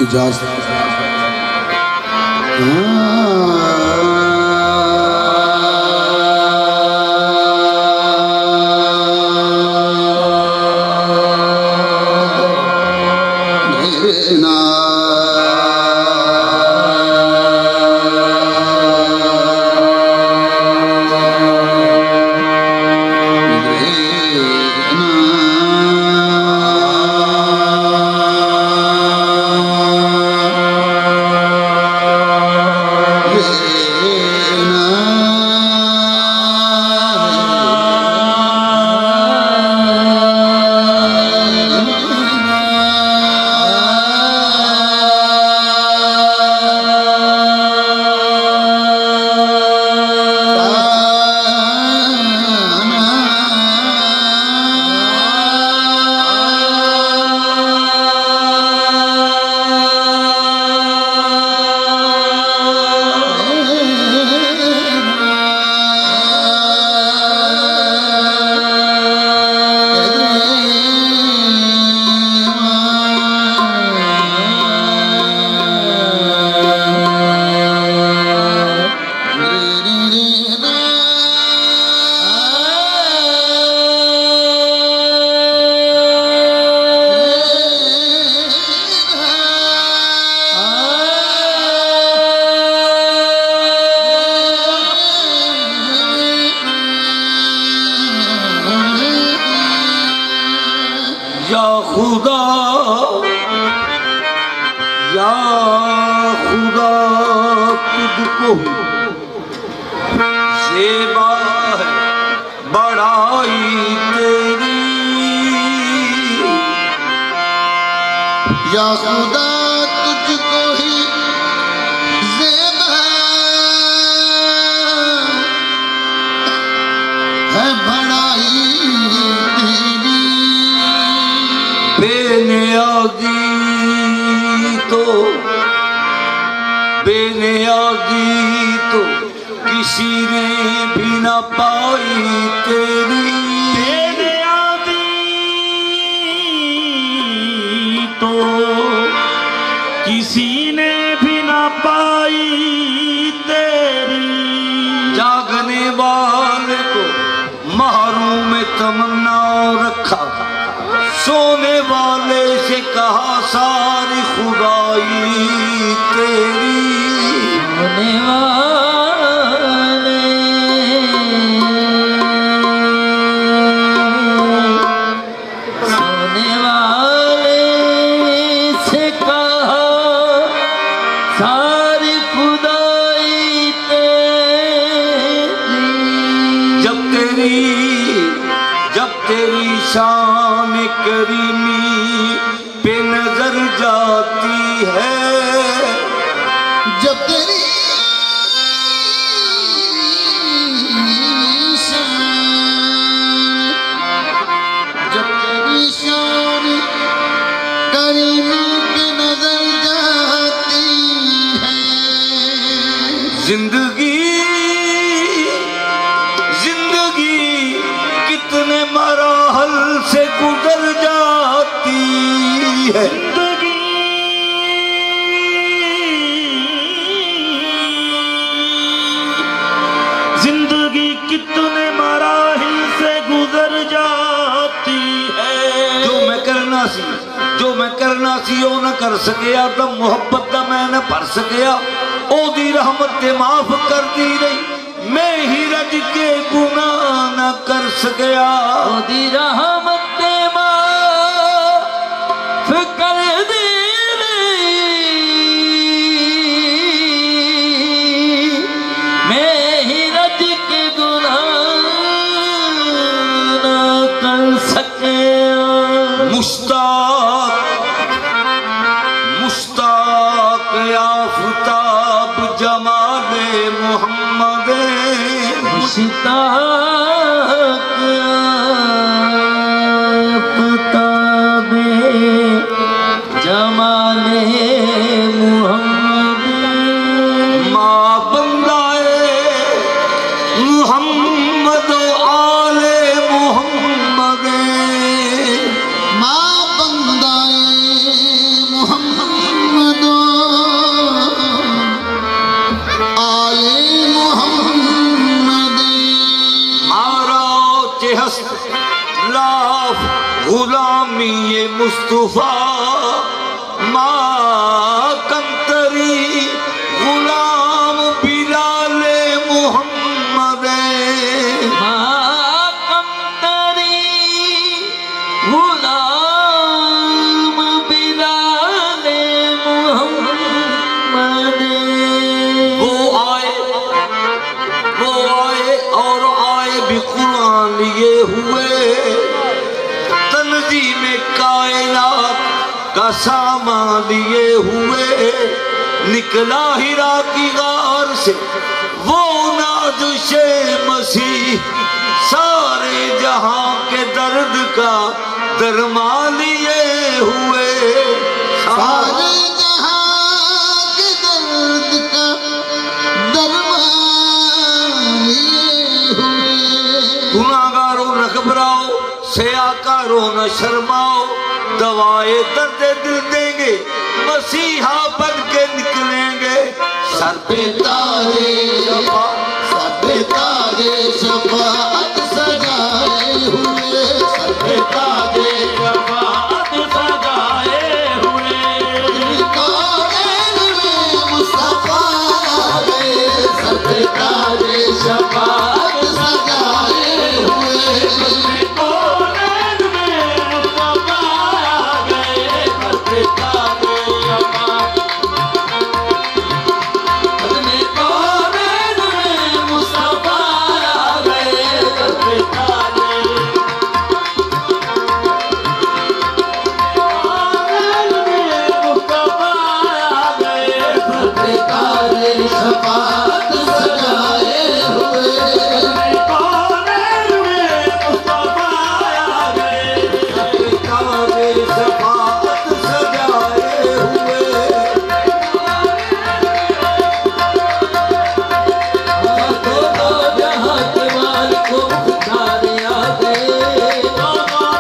इजाजत खुदा तुझको सेवा है बड़ाई तेरी या खुदा तुझको ही सेवा है बड़ाई तेरी बेनियाजी तो किसी ने भी न पाई तेरी बेनियाजी तो किसी ने भी न पाई तेरी जागने वाले को महरूम तमन्ना रखा सोने वाले से कहा सारी खुदाई तेरी सोने वाले से कहा सारी खुदाई तेरी जब तेरी शान करीमी पे नजर जाती है जब तेरी शान करीमी पे नजर जाती है जिंदगी कितने मराहल से गुजर जाती है जिंदगी कितने मराहिल से गुजर जाती है जो मैं करना सी ओ न कर सकिया तो मोहब्बत दा मैं न भर सकिया ओदी रहमत ते माफ कर दी रही मैं ही रज के गुनाह न कर सकिया ओदी रहमत ते माफ कर दी मैं ही रज के गुनाह न कर सकिया मुश्ताक आफताब जमाले मोहम्मद मुश्ताक आफताब जमाले मोहम्मद माँ बंदाए मोहम्मद आले मोहम्मद माँ बंदाए मोहम्मद आले मोहम्मद मारा चेहस्त लाफ गुलामी ये मुस्तफा माँ कंतरी गुलाम बिलाले मोहम्मद माँ कंतरी गुलाम बिलाले मोहम्मद। वो आए और आए भी कुरान लिए हुए तंजीम कायनात का सामान लिए हुए निकला हिरा की गार से वो नाजुशे मसीह सारे जहां के दर्द का दरमा लिए हुए सारे जहां के दर्द का दरमान लिए हुए। गुनाहगारों न घबराओ सयाकारों न शर्माओ दवाए दर्द दिल देंगे मसीहा बन के निकलेंगे सर पे तारे शफाअत सजाए हुए सर पे तारे शफाअत सजाए हुए कायल में मुस्तफा आ गए सर पे तारे शफाअत सजाए हुए। कोरैन में मुस्तफा आ गए सरकार शफाअत। अपने कोरैन में मुस्तफा आ गए सरकार। कोरैन में मुस्तफा आ गए सरकार शफाअत सजाए हुए कोरैन में मुस्तफा आ गए कारे शफाअत सजाए हुए दो जहां के मालिक को मुख्तार आ गए। दो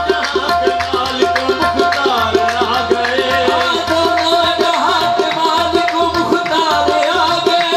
जहां के मालिक को मुख्तार आ गए। दो जहां के मालिक को मुख्तार आ गए।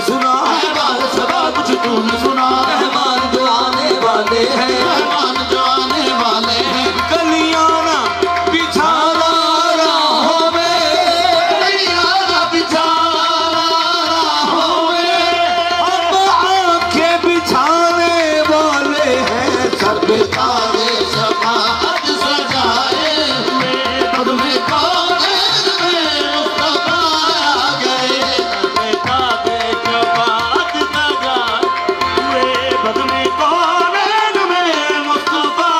सुना, अहवाल सबा कुछ तूने सुना, मेहमान जो आने वाले हैं, मेहमान जो आने वाले हैं, कलियां ना बिछाना राहों में, कलियां बिछाना राहों में, अब आंखें बिछाने वाले हैं, सर पे तारे शफाअत सजाए हुए, पद में कौनैन में मुस्तफा आ गए, तागे जबात नगा हुए बद में कौनैन में मुस्तफा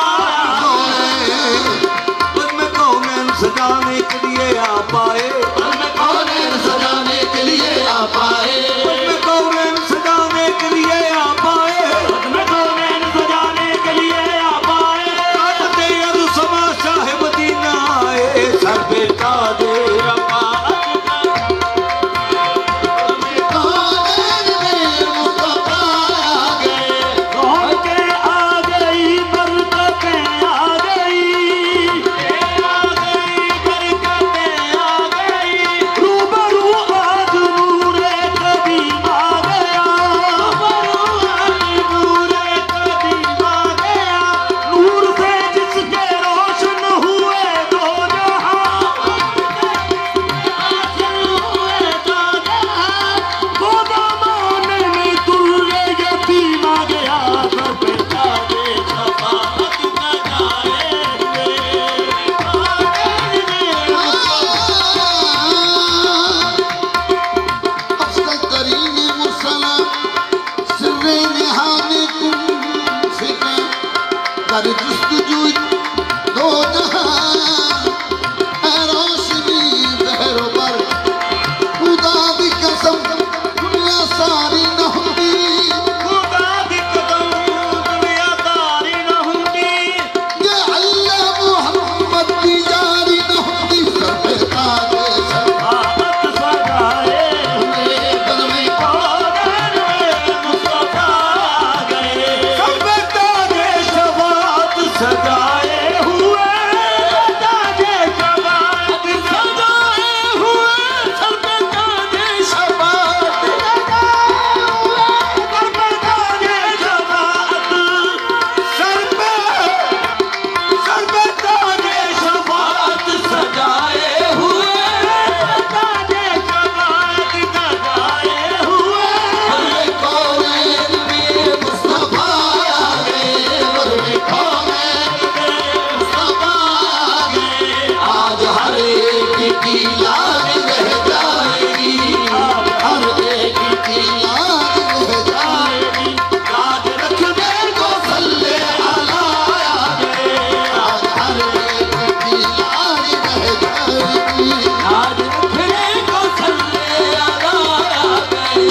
पद में कौनैन सजाने के लिए आ पाए, पद में कौनैन सजाने के लिए आ पाए, पद में कौनैन सजाने के लिए आ पाए, बद में कौनैन सजाने के लिए आ पाए काटते अरु समा शाह मदीना आए, सर पे ताजे कौनैन में मुस्तफा आ गए, के आ गई बरकतें आ गई बरकतें आ गई रूबरू आज नूरे कदीम आ गया रूबरू आज नूरे कदीम आ गया नूर से जिसके रोशन हुए दो जहां रोशन हुए दो जहां वो ज़माने में तुल्ले यतीम आ गया सर पे ताजे शफाअत लगाए अफसल तरीन मुरसला सिर्रे निहाने कुम फिक्र कर जुस्तजू दो जहां ऐ रोशनी बहरो बर खुदा दी कसम दुनिया सारी न हुंदी खुदा दी कदम दुनिया तारी न हुंदी ये अल्लाह मुहम्मद दी जारी न हुंदी सर पे ताजे शफाअत सजाए हुए बद में कौनैन में मुस्तफा आ गए सर पे ताजे शफाअत सजाए हुए, ताजे शफाअत सजाए हुए सर पे ताजे शफाअत सजाए हुए सर पे ताजे शफाअत सर पे ताजे शफाअत सजाए हुए, ताजे शफाअत सजाए हुए कौनैन में मुस्तफा आ गए, बद में कौनैन में मुस्तफा आ गए, आज हर एक की लाज रह जाएगी, हर एक की लाज रह जाएगी, याद रखने को सल्ले अला आ गए, आज हर एक की लाज रह जाएगी, याद रखने को सल्ले अला आ गए,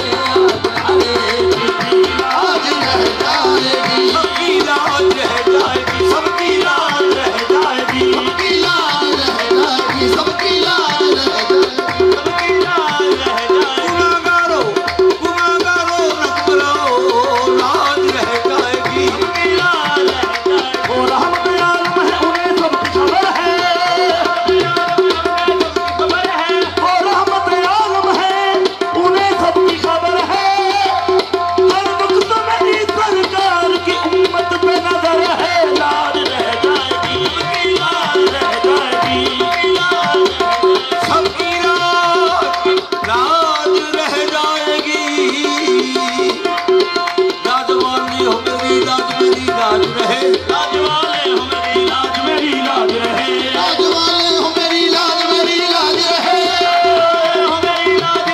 आज रह जाएगी, सबकी लाज रह जाएगी, सबकी लाज रह जाएगी, सबकी लाज रह जाएगी, सबकी लाज रह जाएगी। सबकी लाज रह जाएगी। गुनाहगारों न घबराओ, लाज रह जाएगी, वो रहमत आलम है उन्हें सब खबर है वो रहमत आलम है उन्हें सबकी खबर है हर वक्त मेरी सरकार की उम्मत पे नजर है लाज रह जाएगी लाज रह जाएगी सबकी लाज रह जाएगी। लाज वाली हो मेरी लाज, मेरी लाज रहे, लाज वाले हो मेरी लाज मेरी लाज रहे लाज वाले हो मेरी लाज रहे, हो मेरी लाज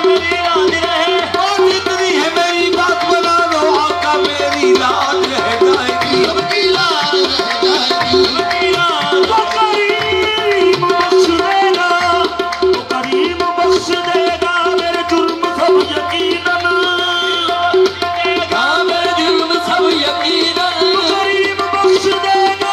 रहे और जितनी है मेरी बात बना लो आका, मेरी लाज रह जाएगी, सबकी लाज रह जाएगी, तो करीम बख्श देगा तो करीम बख्श देगा मेरे जुर्म सब यकीनन हाँ मेरे जुल्म सब यकीनन, करीम बख्श देगा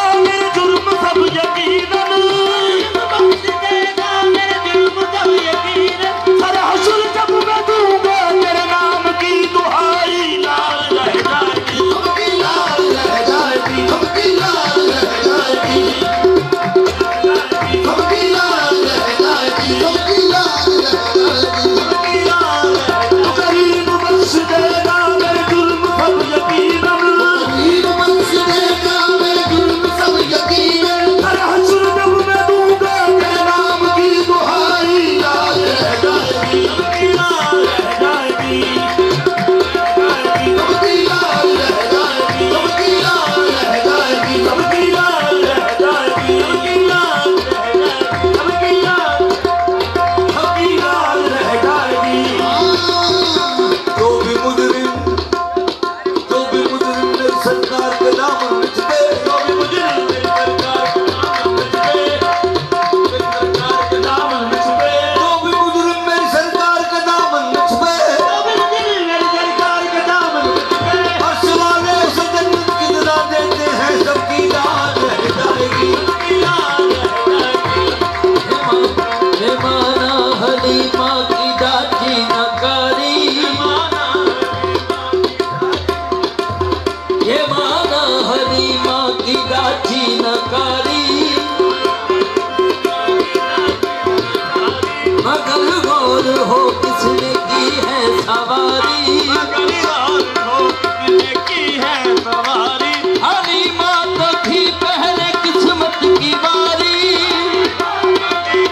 सवारी गलियार ठोकने की है सवारी हलीमा तो थी पहले किस्मत की बारी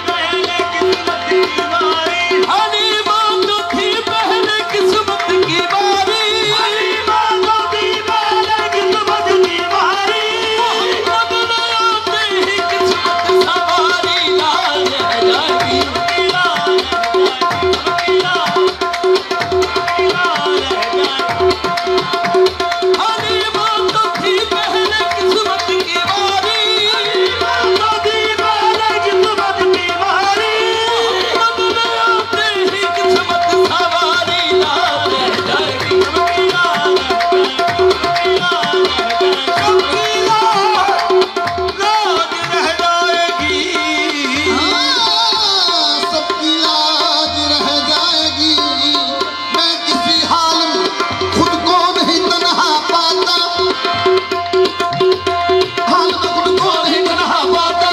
पहले किस्मत की बारी हलीमा तो थी पहले किस्मत की बारी हलीमा तो थी पहले किस्मत की बारी बदले आते ही किस्मत सवारी लाल रह जाएगी हलीमा तो थी पहले किस्मत की बारी बदले आते ही किस्मत सवारी लाल रह जाएगी सबकी लाज रह जाएगी मैं किसी हाल में खुद को नहीं तन्हा पाता हाल में खुद को नहीं तन्हा पाता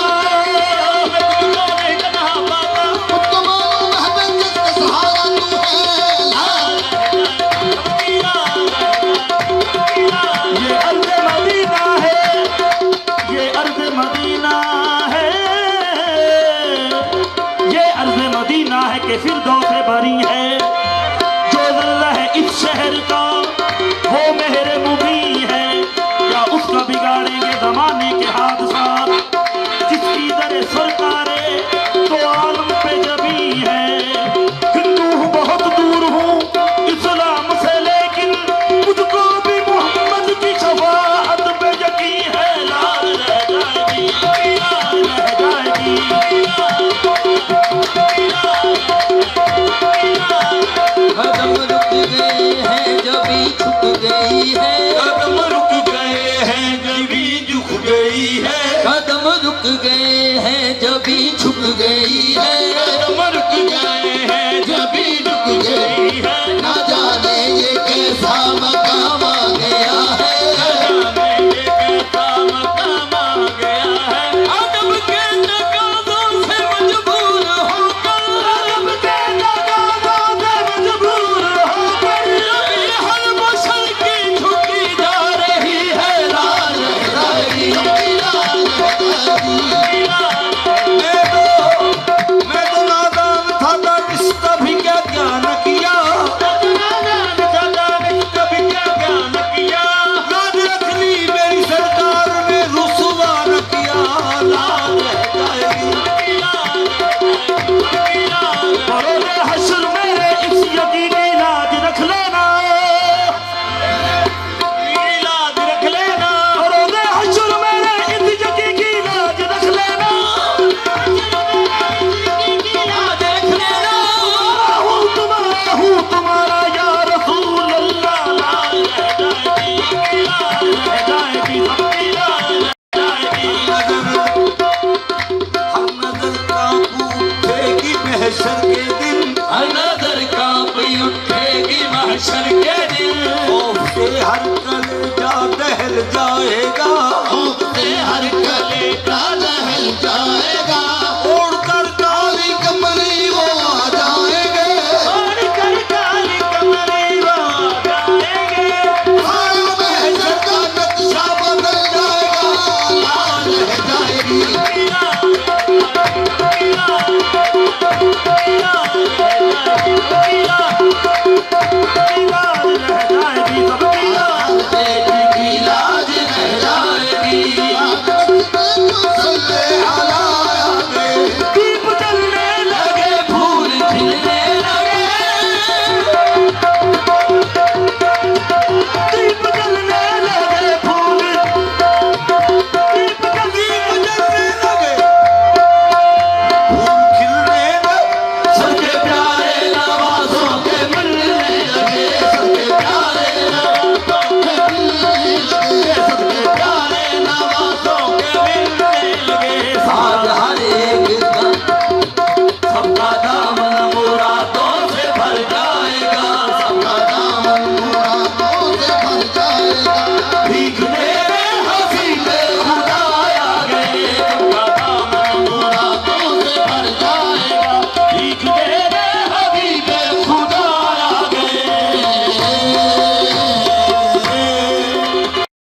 खुद को मालूम है मैं जिसका सहारा तू है लाल ये अर्ज़ मदीना है ये अर्ज़ मदीना है ये अर्ज़ मदीना है कि फिरदौस से भरी है जो ज़र्रा है इस शहर का वो मेहर मुबी है क्या उसका बिगाड़ेंगे ज़माने के हादसात जिसकी दर सरकारे तो आलम पे जबी है हिंदू हूँ बहुत दूर हूँ इस्लाम से लेकिन मुझको भी मोहम्मद की शफाअत पे यकीन है लाल रह जाएगी लाल रह जाएगी कदम रुक गए हैं जो भी छुप गई है कदम रुक गए हैं जबी झुक गई है कदम रुक गए हैं जो भी छुप गई है